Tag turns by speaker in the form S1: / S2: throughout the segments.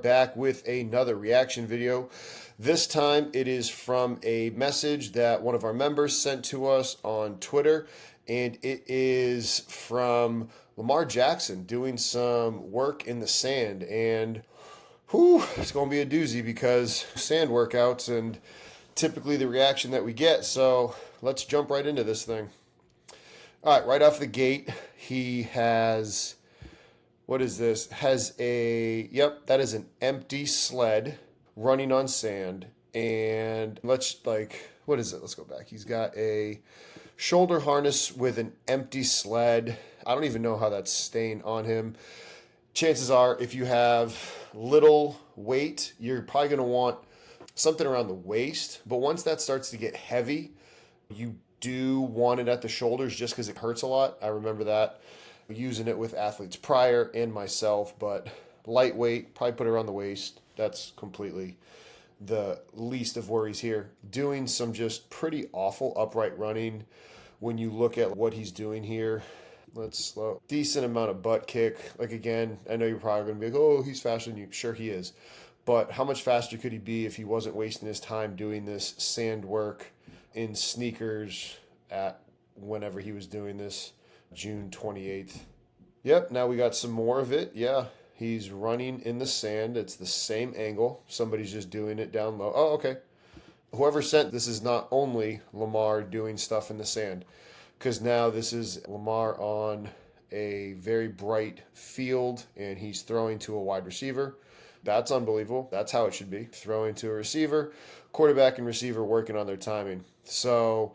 S1: back with another reaction video. This time it is from a message that one of our members sent to us on Twitter, and it is from Lamar Jackson doing some work in the sand. And it's going to be a doozy because sand workouts and typically the reaction that we get. So let's jump right into this thing. All right, right off the gate, he has, what is this? That is an empty sled running on sand. And what is it? Let's go back. He's got a shoulder harness with an empty sled. I don't even know how that's staying on him. Chances are, if you have little weight, you're probably going to want something around the waist. But once that starts to get heavy, you do want it at the shoulders just because it hurts a lot. I remember that using it with athletes prior and myself, but lightweight, probably put it around the waist. That's completely the least of worries here. Doing some just pretty awful upright running when you look at what he's doing here. Let's slow. Decent amount of butt kick. Like, again, I know you're probably going to be like, oh, he's faster than you. Sure he is. But how much faster could he be if he wasn't wasting his time doing this sand work in sneakers at whenever he was doing this, June 28th. Yep, now we got some more of it. Yeah, he's running in the sand. It's the same angle. Somebody's just doing it down low. Oh, okay. Whoever sent this is not only Lamar doing stuff in the sand, because now this is Lamar on a very bright field, and he's throwing to a wide receiver. That's unbelievable. That's how it should be. Throwing to a receiver, quarterback and receiver working on their timing. So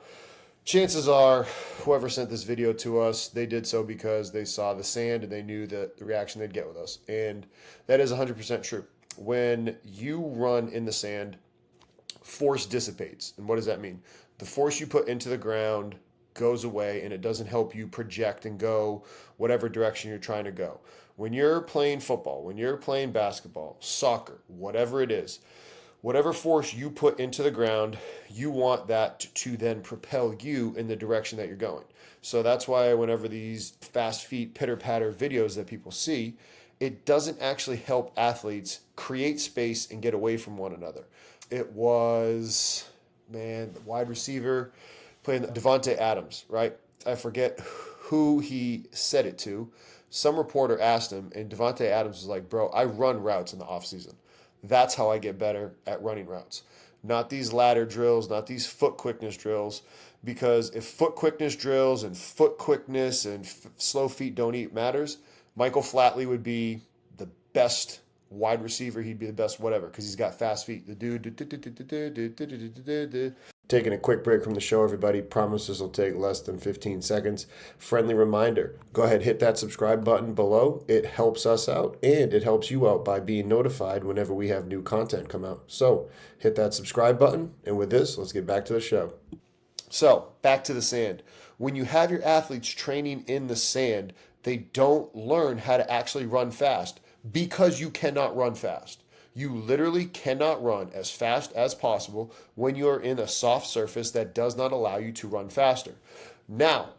S1: chances are whoever sent this video to us, they did so because they saw the sand and they knew that the reaction they'd get with us. And that is 100% true. When you run in the sand, force dissipates. And what does that mean? The force you put into the ground goes away, and it doesn't help you project and go whatever direction you're trying to go. When you're playing football, when you're playing basketball, soccer, whatever it is, whatever force you put into the ground, you want that to then propel you in the direction that you're going. So that's why whenever these fast feet pitter-patter videos that people see, it doesn't actually help athletes create space and get away from one another. It was, the wide receiver playing Davante Adams, right? I forget who he said it to. Some reporter asked him, and Davante Adams was like, bro, I run routes in the offseason. That's how I get better at running routes. Not these ladder drills, not these foot quickness drills, because if foot quickness drills and foot quickness and slow feet don't eat matters, Michael Flatley would be the best wide receiver. He'd be the best whatever because he's got fast feet. The dude. Taking a quick break from the show, everybody. Promise this will take less than 15 seconds. Friendly reminder, go ahead, hit that subscribe button below. It helps us out, and it helps you out by being notified whenever we have new content come out. So hit that subscribe button, and with this, let's get back to the show. So back to the sand. When you have your athletes training in the sand, they don't learn how to actually run fast because you cannot run fast. You literally cannot run as fast as possible when you're in a soft surface that does not allow you to run faster. Now,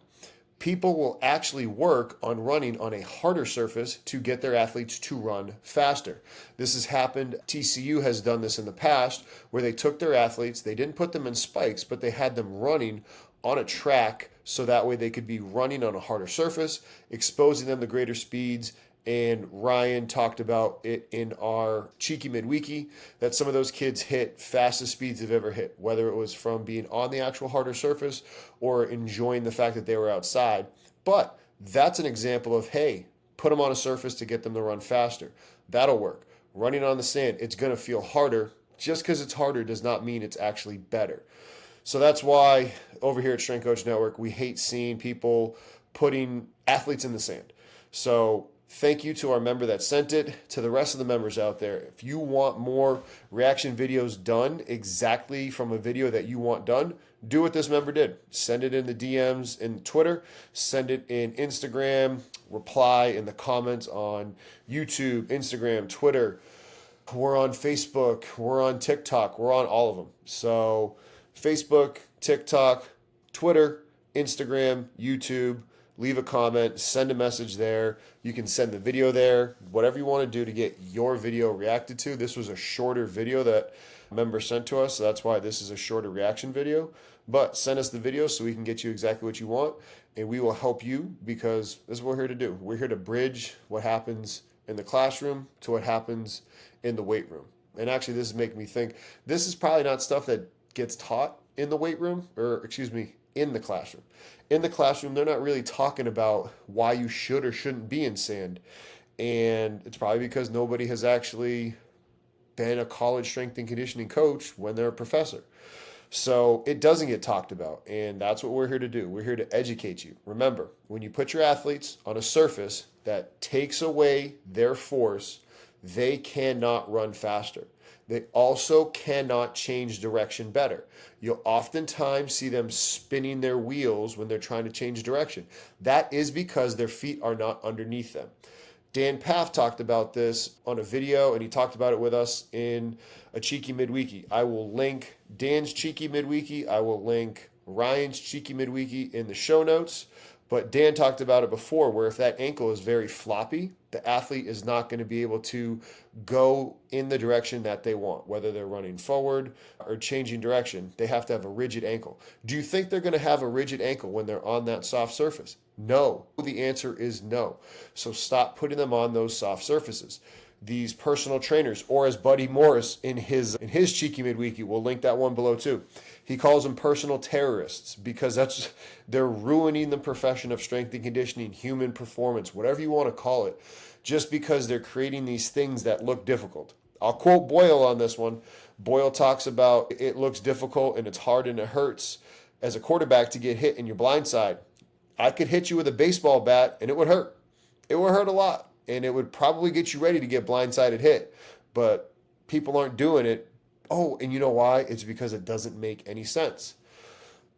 S1: people will actually work on running on a harder surface to get their athletes to run faster. This has happened. TCU has done this in the past where they took their athletes, they didn't put them in spikes, but they had them running on a track so that way they could be running on a harder surface, exposing them to greater speeds. And Ryan talked about it in our Cheeky Midweeky that some of those kids hit fastest speeds they've ever hit, whether it was from being on the actual harder surface or enjoying the fact that they were outside. But that's an example of, hey, put them on a surface to get them to run faster. That'll work. Running on the sand, it's going to feel harder. Just because it's harder does not mean it's actually better. So that's why over here at Strength Coach Network, we hate seeing people putting athletes in the sand. So thank you to our member that sent it. To the rest of the members out there, if you want more reaction videos done exactly from a video that you want done, do what this member did. Send it in the DMs in Twitter, send it in Instagram, reply in the comments on YouTube, Instagram, Twitter. We're on Facebook, we're on TikTok, we're on all of them. So Facebook, TikTok, Twitter, Instagram, YouTube. leave a comment, send a message there. You can send the video there, whatever you want to do to get your video reacted to. This was a shorter video that a member sent to us, so that's why this is a shorter reaction video. But send us the video so we can get you exactly what you want, and we will help you, because this is what we're here to do. We're here to bridge what happens in the classroom to what happens in the weight room. And actually, this is making me think, this is probably not stuff that gets taught in the weight room, or excuse me, in the classroom. In the classroom, they're not really talking about why you should or shouldn't be in sand. And it's probably because nobody has actually been a college strength and conditioning coach when they're a professor. So it doesn't get talked about, and that's what we're here to do. We're here to educate you. Remember, when you put your athletes on a surface that takes away their force, they cannot run faster. They also cannot change direction better. You'll oftentimes see them spinning their wheels when they're trying to change direction. That is because their feet are not underneath them. Dan Paff talked about this on a video, and he talked about it with us in a Cheeky Midweeky. I will link Dan's Cheeky Midweeky. I will link Ryan's Cheeky Midweeky in the show notes. But Dan talked about it before, where if that ankle is very floppy, the athlete is not going to be able to go in the direction that they want, whether they're running forward or changing direction. They have to have a rigid ankle. Do you think they're going to have a rigid ankle when they're on that soft surface? No. The answer is no. So stop putting them on those soft surfaces. These personal trainers, or as Buddy Morris in his Cheeky Midweeky, we'll link that one below too. He calls them personal terrorists, because they're ruining the profession of strength and conditioning, human performance, whatever you want to call it, just because they're creating these things that look difficult. I'll quote Boyle on this one. Boyle talks about it looks difficult and it's hard and it hurts as a quarterback to get hit in your blind side. I could hit you with a baseball bat and it would hurt. It would hurt a lot. And it would probably get you ready to get blindsided hit. But people aren't doing it. Oh, and you know why? It's because it doesn't make any sense.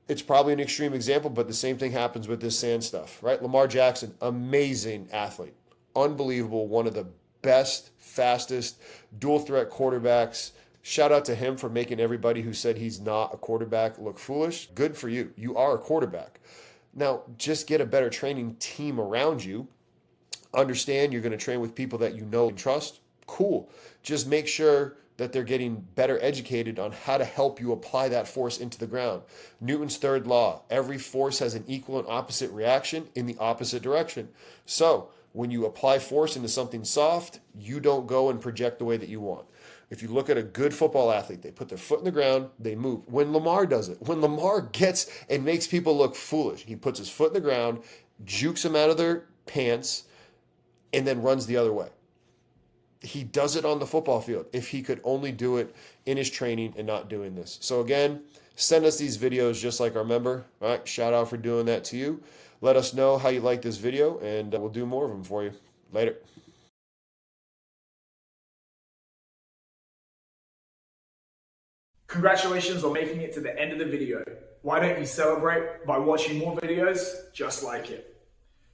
S1: It's probably an extreme example, but the same thing happens with this sand stuff, right? Lamar Jackson, amazing athlete. Unbelievable. One of the best, fastest, dual threat quarterbacks. Shout out to him for making everybody who said he's not a quarterback look foolish. Good for you. You are a quarterback. Now, just get a better training team around you. Understand you're going to train with people that you know and trust. Cool. Just make sure that they're getting better educated on how to help you apply that force into the ground. Newton's third law, every force has an equal and opposite reaction in the opposite direction. So when you apply force into something soft, you don't go and project the way that you want. If you look at a good football athlete, they put their foot in the ground, they move. When Lamar does it, when Lamar gets and makes people look foolish, he puts his foot in the ground, jukes them out of their pants, and then runs the other way. He does it on the football field. If he could only do it in his training and not doing this. So again, send us these videos just like our member. All right, shout out for doing that to you. Let us know how you like this video, and we'll do more of them for you. Later.
S2: Congratulations on making it to the end of the video. Why don't you celebrate by watching more videos just like it?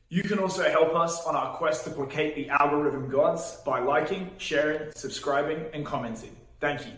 S2: You can also help us on our quest to placate the algorithm gods by liking, sharing, subscribing, and commenting. Thank you.